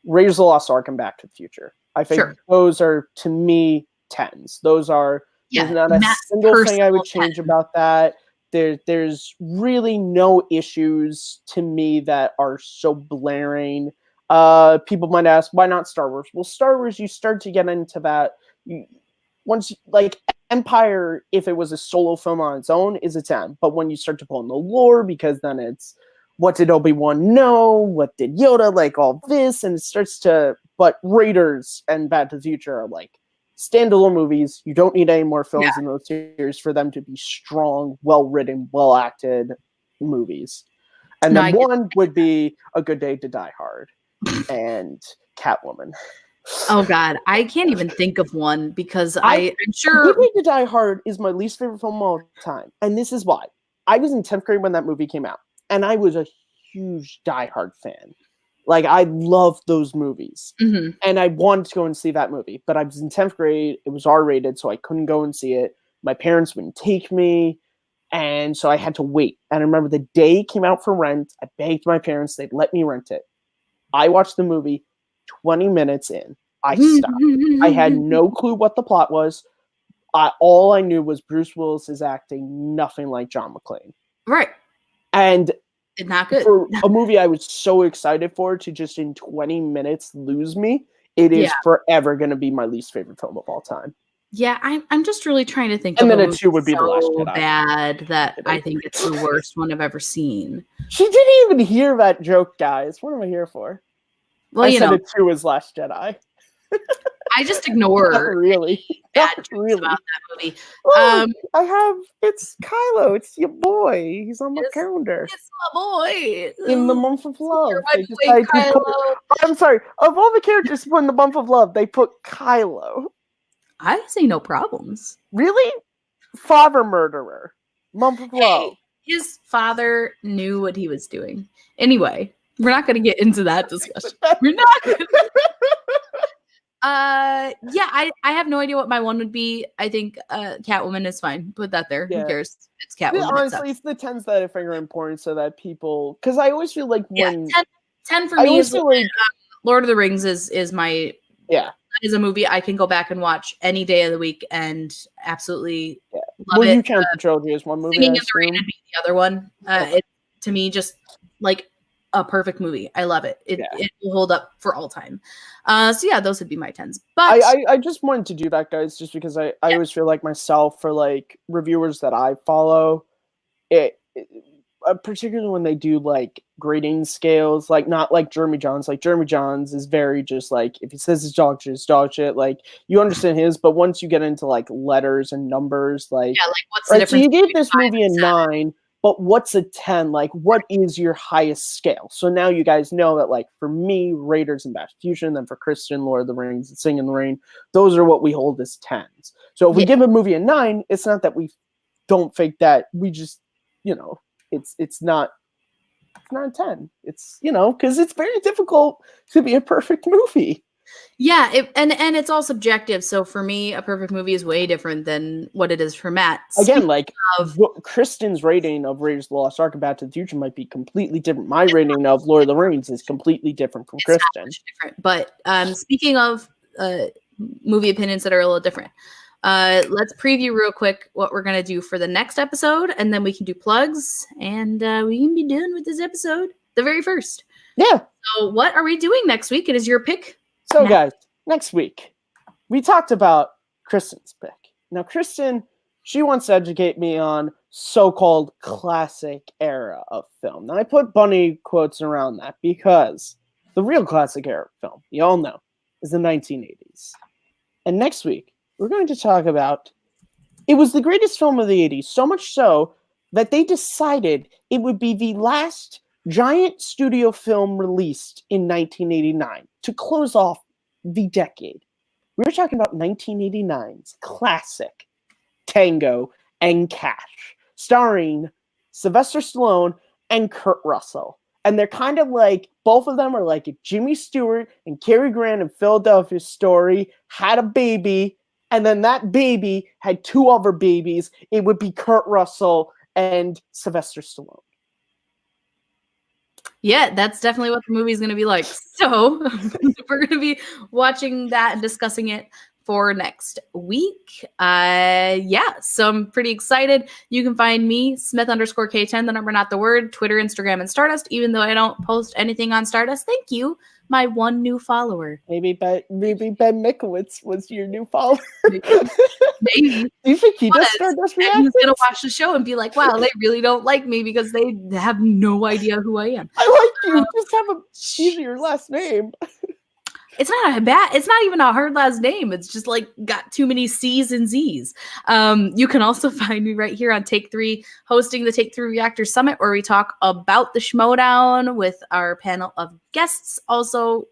Raiders of the Lost Ark and Back to the Future. I think those are, to me, 10s. Those are, there's not a single thing I would change about that. There's really no issues to me that are so blaring. People might ask, why not Star Wars? Well, Star Wars, you start to get into that. Once, like, Empire, if it was a solo film on its own, is a 10. But when you start to pull in the lore, because then it's, what did Obi-Wan know? What did Yoda, like, all this? And it starts to, but Raiders and Back to the Future are like standalone movies. You don't need any more films in those series for them to be strong, well-written, well-acted movies. And then one would be A Good Day to Die Hard and Catwoman. Oh God, I can't even think of one because I'm sure A Good Day to Die Hard is my least favorite film of all time. And this is why. I was in 10th grade when that movie came out, and I was a huge Die Hard fan. Like, I love those movies. Mm-hmm. And I wanted to go and see that movie. But I was in 10th grade. It was R-rated, so I couldn't go and see it. My parents wouldn't take me. And so I had to wait. And I remember the day it came out for rent. I begged my parents. They'd let me rent it. I watched the movie. 20 minutes in, I stopped. I had no clue what the plot was. All I knew was Bruce Willis is acting nothing like John McClane. Right. And not good. For a movie I was so excited for to just in 20 minutes lose me, it is forever going to be my least favorite film of all time. Yeah, I'm just really trying to think. And of then a 2 would be The Last Jedi. Bad that I think it's the worst one I've ever seen. She didn't even hear that joke, guys. What am I here for? Well, I said a 2 is Last Jedi. I just ignore Not really. bad Not jokes really. about that movie. Oh, it's Kylo. It's your boy. He's on my calendar. It's my boy. In the month of love. Kylo. I'm sorry. Of all the characters put in the month of love, they put Kylo. I say no problems. Really? Father murderer. Month of love. His father knew what he was doing. Anyway, we're not going to get into that discussion. We're not going to. I have no idea what my 1 would be. I think Catwoman is fine. Put that there. Who cares? It's Catwoman. Yeah, honestly, it's the 10s that I think are important so that people, because I always feel like when 10 for me is like, Lord of the Rings is my is a movie I can go back and watch any day of the week and absolutely love it. You count the trilogy as one movie? Singing in the Rain would be the other one. It to me just like a perfect movie. I love it. It will hold up for all time. Those would be my 10s. But I just wanted to do that, guys, just because I always feel like myself, for like reviewers that I follow, particularly when they do like grading scales, like not like Jeremy Johns. Like Jeremy Johns is very just like, if he says it's dog shit, it's dog shit. Like you understand his, but once you get into like letters and numbers, like what's the difference? So you gave this movie a 9. But what's a 10? Like, what is your highest scale? So now you guys know that, like, for me, Raiders and Back to the Future, and then for Kristen, Lord of the Rings and Sing in the Rain, those are what we hold as 10s. So if we give a movie a 9, it's not that we don't think that, we just, it's not a 10. It's, because it's very difficult to be a perfect movie. Yeah, and it's all subjective. So for me, a perfect movie is way different than what it is for Matt. Again, like Kristen's rating of Raiders of the Lost Ark and Back to the Future might be completely different. My rating of Lord of the Rings is completely different from Kristen. Different. But speaking of movie opinions that are a little different, let's preview real quick what we're gonna do for the next episode, and then we can do plugs, and we can be done with this episode, the very first. Yeah. So what are we doing next week? It is your pick. So, guys, next week, we talked about Kristen's pick. Now, Kristen, she wants to educate me on so-called classic era of film. Now, I put bunny quotes around that because the real classic era of film, you all know, is the 1980s. And next week, we're going to talk about, it was the greatest film of the 80s, so much so that they decided it would be the last giant studio film released in 1989 to close off the decade. We were talking about 1989's classic Tango and Cash, starring Sylvester Stallone and Kurt Russell. And they're kind of like, both of them are like if Jimmy Stewart and Cary Grant in Philadelphia Story had a baby, and then that baby had two other babies, it would be Kurt Russell and Sylvester Stallone. Yeah, that's definitely what the movie is going to be like. So we're going to be watching that and discussing it for next week. Yeah, so I'm pretty excited. You can find me, Smith_K10, the number, not the word, Twitter, Instagram, and Stardust, even though I don't post anything on Stardust. Thank you, my one new follower. Maybe Ben Mikowitz was your new follower. Maybe. Do you think he does Stardust reactions? He's going to watch the show and be like, wow, they really don't like me because they have no idea who I am. I like you. Just have a easier last name. It's not bad. It's not even a hard last name. It's just like got too many C's and Z's. You can also find me right here on Take 3, hosting the Take 3 Reactor Summit, where we talk about the Schmodown with our panel of guests. Also,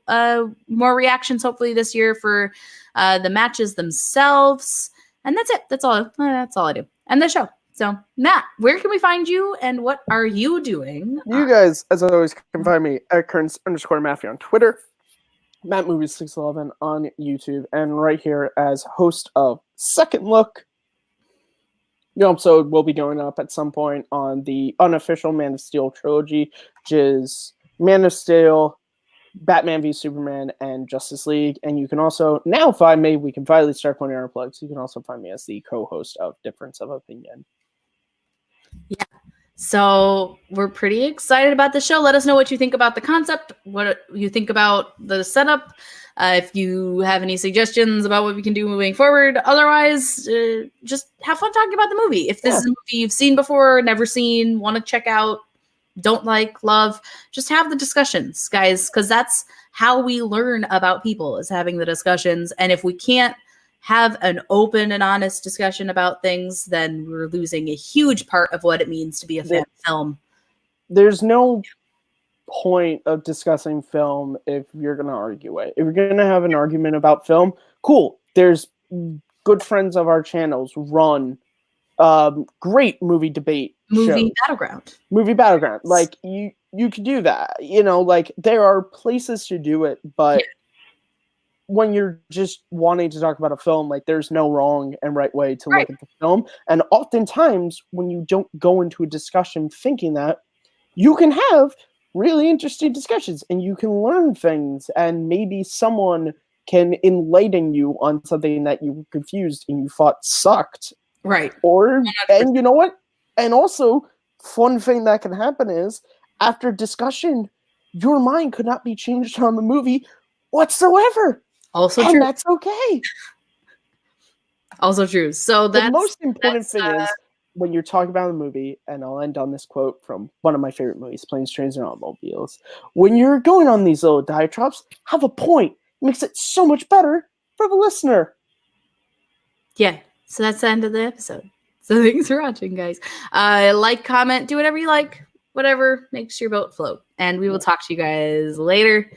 more reactions hopefully this year for the matches themselves. And that's it. That's all I do. And the show. So, Matt, where can we find you and what are you doing? You guys, as always, can find me at Kearns_Matthew on Twitter, Matt Movies 611 on YouTube, and right here as host of Second Look. The episode will be going up at some point on the unofficial Man of Steel trilogy, which is Man of Steel, Batman v Superman, and Justice League. And you can also now find me. We can finally start putting our plugs. You can also find me as the co-host of Difference of Opinion. Yeah. So we're pretty excited about the show. Let us know what you think about the concept, what you think about the setup. If you have any suggestions about what we can do moving forward. Otherwise, just have fun talking about the movie. If this is a movie you've seen before, never seen, want to check out, don't like, love, just have the discussions, guys, because that's how we learn about people, is having the discussions. And if we can't have an open and honest discussion about things, then we're losing a huge part of what it means to be a fan of film. There's no point of discussing film if you're going to argue it. If you're going to have an argument about film, cool. There's good friends of our channels run great movie debate shows. Movie Battleground. Like, you could do that. You know, like, there are places to do it, but when you're just wanting to talk about a film, like, there's no wrong and right way to look at the film. And oftentimes, when you don't go into a discussion thinking that, you can have really interesting discussions and you can learn things, and maybe someone can enlighten you on something that you were confused and you thought sucked. Right. Or, and you know what? And also, fun thing that can happen is, after discussion, your mind could not be changed on the movie whatsoever. Also and true. That's okay. Also true. So the most important thing is, when you're talking about a movie, and I'll end on this quote from one of my favorite movies, Planes, Trains, and Automobiles. When you're going on these little diatribes, have a point. It makes it so much better for the listener. Yeah. So that's the end of the episode. So thanks for watching, guys. Like, comment, do whatever you like. Whatever makes your boat float. And we will talk to you guys later.